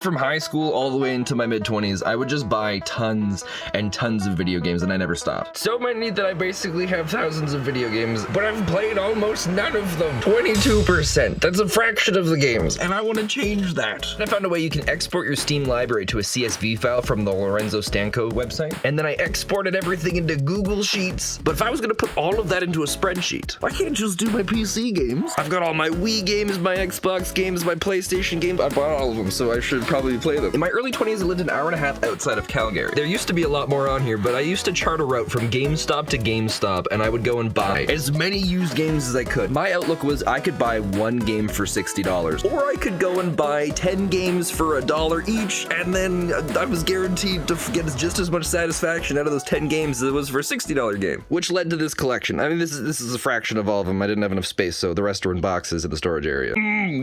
From high school all the way into my mid-20s, I would just buy tons and tons of video games, and I never stopped. So many that I basically have thousands of video games, but I've played almost none of them. 22%. That's a fraction of the games, and I want to change that. I found a way you can export your Steam library to a CSV file from the Lorenzo Stanco website, and then I exported everything into Google Sheets. But if I was going to put all of that into a spreadsheet, I can't just do my PC games. I've got all my Wii games, my Xbox games, my PlayStation games. I bought all of them, so I should probably play them. In my early 20s, I lived an hour and a half outside of Calgary. There used to be a lot more on here, but I used to chart a route from GameStop to GameStop, and I would go and buy as many used games as I could. My outlook was I could buy one game for $60, or I could go and buy 10 games for $1 each, and then I was guaranteed to get just as much satisfaction out of those 10 games as it was for a $60 game, which led to this collection. I mean, this is a fraction of all of them. I didn't have enough space, so the rest are in boxes in the storage area.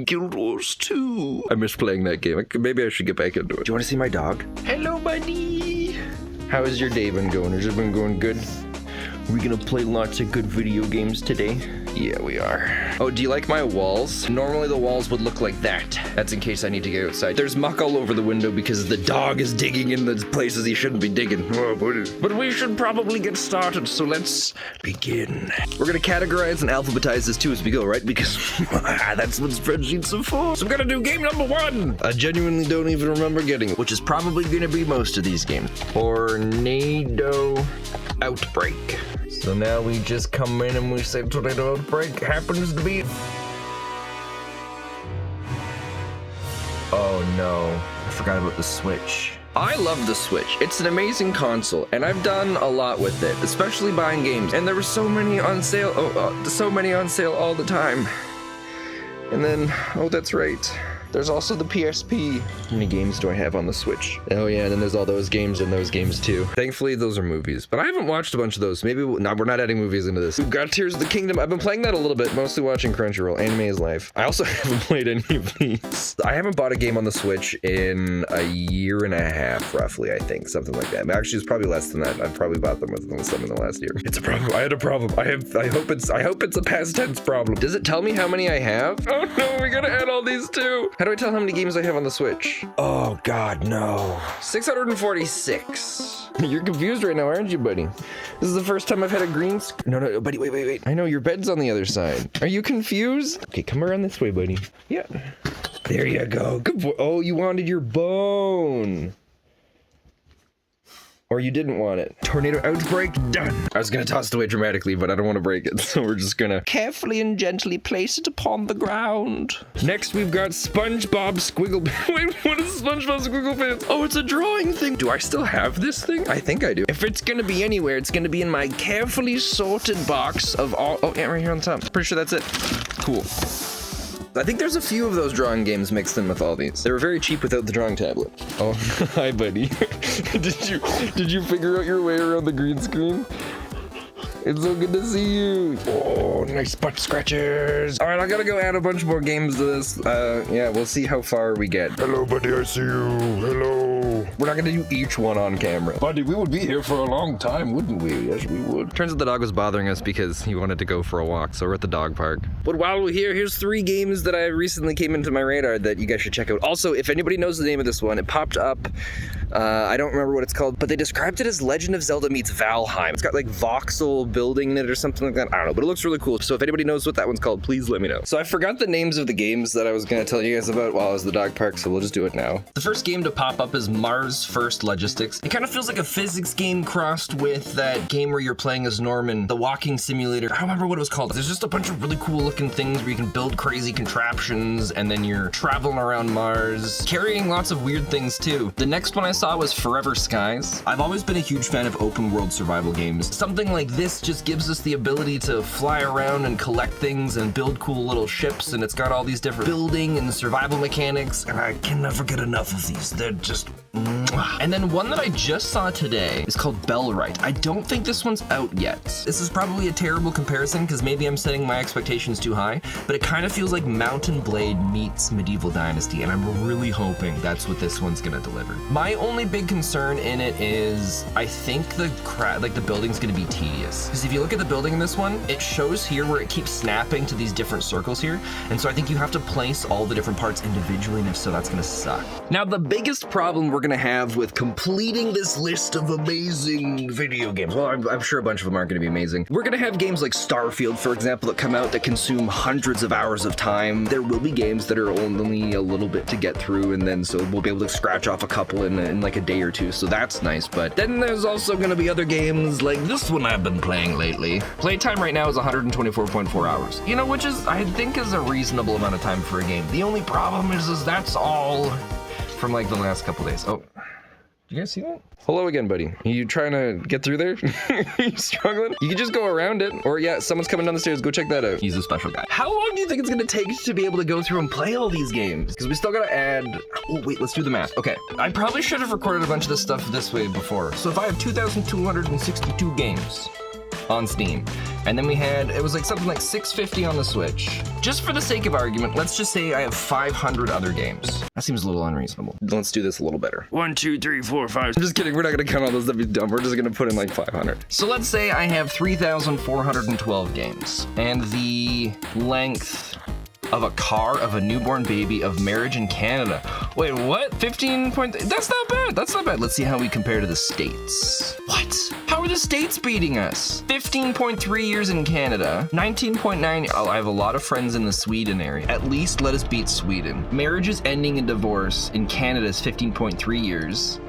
Guild Wars 2. I miss playing that game. Maybe I should get back into it. Do you want to see my dog? Hello, buddy. How has your day been going? Has it been going good? We gonna play lots of good video games today? Yeah, we are. Oh, do you like my walls? Normally the walls would look like that. That's in case I need to get outside. There's muck all over the window because the dog is digging in the places he shouldn't be digging. Oh, but we should probably get started, so let's begin. We're gonna categorize and alphabetize this too as we go, right? Because that's what spreadsheets are for. So I'm gonna do game number 1. I genuinely don't even remember getting it, which is probably gonna be most of these games. Tornado Outbreak. So now we just come in and we say Tornado Outbreak happens to be... Oh no, I forgot about the Switch. I love the Switch. It's an amazing console, and I've done a lot with it, especially buying games. And there were so many on sale, so many on sale all the time. And then, oh, that's right. There's also the PSP. How many games do I have on the Switch? Oh yeah, and then there's all those games and those games too. Thankfully, those are movies. But I haven't watched a bunch of those. Maybe we're not adding movies into this. We've got Tears of the Kingdom. I've been playing that a little bit, mostly watching Crunchyroll. Anime is life. I also haven't played any of these. I haven't bought a game on the Switch in a year and a half, roughly, I think. Something like that. Actually, it's probably less than that. I've probably bought them within some in the last year. It's a problem. I had a problem. I hope it's a past tense problem. Does it tell me how many I have? Oh no, we gotta add all these too. How do I tell how many games I have on the Switch? Oh god, no. 646. You're confused right now, aren't you, buddy? This is the first time I've had a green screen. No, buddy, wait. I know your bed's on the other side. Are you confused? Okay, come around this way, buddy. Yeah. There you go. Good boy. Oh, you wanted your bone. Or you didn't want it. Tornado Outbreak, done. I was gonna toss it away dramatically, but I don't want to break it, so we're just gonna carefully and gently place it upon the ground. Next, we've got SpongeBob Squiggle... Wait, what is SpongeBob SquigglePants? Oh, it's a drawing thing. Do I still have this thing? I think I do. If it's gonna be anywhere, it's gonna be in my carefully sorted box of all... Oh, yeah, right here on top. Pretty sure that's it. Cool. I think there's a few of those drawing games mixed in with all these. They were very cheap without the drawing tablet. Oh, hi, buddy. Did you figure out your way around the green screen? It's so good to see you. Oh, nice butt scratchers. All right, I gotta go add a bunch more games to this. Yeah, we'll see how far we get. Hello, buddy, I see you. Hello. We're not gonna do each one on camera. Buddy, we would be here for a long time, wouldn't we? Yes, we would. Turns out the dog was bothering us because he wanted to go for a walk, so we're at the dog park. But while we're here, here's 3 games that I recently came into my radar that you guys should check out. Also, if anybody knows the name of this one, it popped up. I don't remember what it's called, but they described it as Legend of Zelda meets Valheim. It's got like voxel building in it or something like that. I don't know, but it looks really cool. So if anybody knows what that one's called, please let me know. So I forgot the names of the games that I was going to tell you guys about while I was at the dog park, so we'll just do it now. The first game to pop up is Mars First Logistics. It kind of feels like a physics game crossed with that game where you're playing as Norman, the walking simulator. I don't remember what it was called. There's just a bunch of really cool looking things where you can build crazy contraptions and then you're traveling around Mars, carrying lots of weird things too. The next one I saw was Forever Skies. I've always been a huge fan of open world survival games. Something like this just gives us the ability to fly around and collect things and build cool little ships, and it's got all these different building and survival mechanics, and I can never get enough of these. They're just And then one that I just saw today is called Bellwright. I don't think this one's out yet. This is probably a terrible comparison because maybe I'm setting my expectations too high, but it kind of feels like Mountain Blade meets Medieval Dynasty, and I'm really hoping that's what this one's gonna deliver. My only big concern in it is I think the building's gonna be tedious. Because if you look at the building in this one, it shows here where it keeps snapping to these different circles here, and so I think you have to place all the different parts individually, and if so, that's gonna suck. Now, the biggest problem we're gonna have with completing this list of amazing video games, well, I'm sure a bunch of them aren't gonna be amazing. We're gonna have games like Starfield, for example, that come out that consume hundreds of hours of time. There will be games that are only a little bit to get through, and then so we'll be able to scratch off a couple in like a day or two, so that's nice. But then there's also gonna be other games like this one I've been playing lately. Playtime right now is 124.4 hours, you know, which is, I think, is a reasonable amount of time for a game. The only problem is that's all from like the last couple days. Oh, you guys see that? Hello again, buddy. Are you trying to get through there? Are you struggling? You can just go around it. Or yeah, someone's coming down the stairs. Go check that out. He's a special guy. How long do you think it's gonna take to be able to go through and play all these games? Because we still gotta add, oh wait, let's do the math. Okay, I probably should have recorded a bunch of this stuff this way before. So if I have 2,262 games on Steam, and then we had, it was like something like 650 on the Switch. Just for the sake of argument, let's just say I have 500 other games. That seems a little unreasonable. Let's do this a little better. 1, 2, 3, 4, 5. I'm just kidding, we're not gonna count all those, that'd be dumb. We're just gonna put in like 500. So let's say I have 3,412 games, and the length of a car, of a newborn baby, of marriage in Canada. Wait, what? 15 point, that's not bad, that's not bad. Let's see how we compare to the States. What? How are the States beating us? 15.3 years in Canada, 19.9, oh, I have a lot of friends in the Sweden area. At least let us beat Sweden. Marriages ending in divorce in Canada is 15.3 years.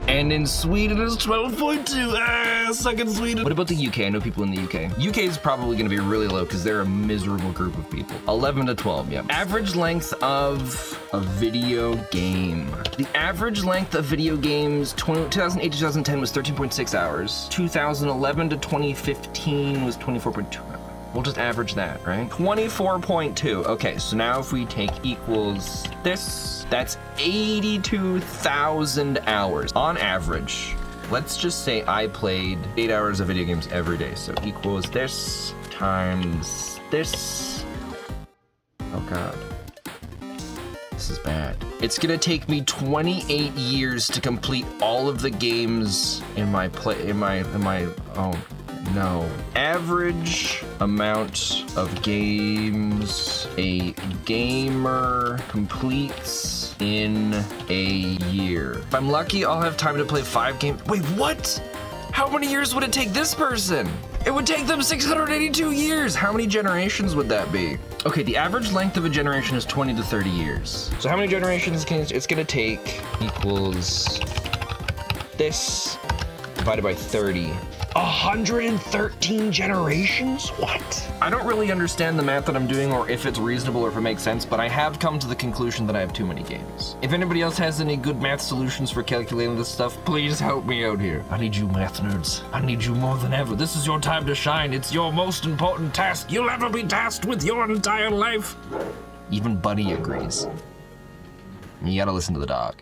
And in Sweden it's 12.2. Suck in Sweden. What about the UK? I know people in the UK. UK is probably gonna be really low because they're a miserable group of people. 11 to 12, yeah. Average length of a video game. The average length of video games 2008 to 2010 was 13.6 hours. 2011 to 2015 was 24.2 hours. We'll just average that, right? 24.2. Okay, so now if we take equals this, that's 82,000 hours on average. Let's just say I played 8 hours of video games every day. So equals this times this. Oh God. This is bad. It's gonna take me 28 years to complete all of the games in my oh no. Average amount of games a gamer completes in a year. If I'm lucky, I'll have time to play 5 games. Wait, what? How many years would it take this person? It would take them 682 years. How many generations would that be? Okay, the average length of a generation is 20 to 30 years. So how many generations it's gonna take equals this divided by 30. 113 generations? What? I don't really understand the math that I'm doing or if it's reasonable or if it makes sense, but I have come to the conclusion that I have too many games. If anybody else has any good math solutions for calculating this stuff, please help me out here. I need you math nerds. I need you more than ever. This is your time to shine. It's your most important task you'll ever be tasked with your entire life. Even Bunny agrees. You gotta listen to the dog.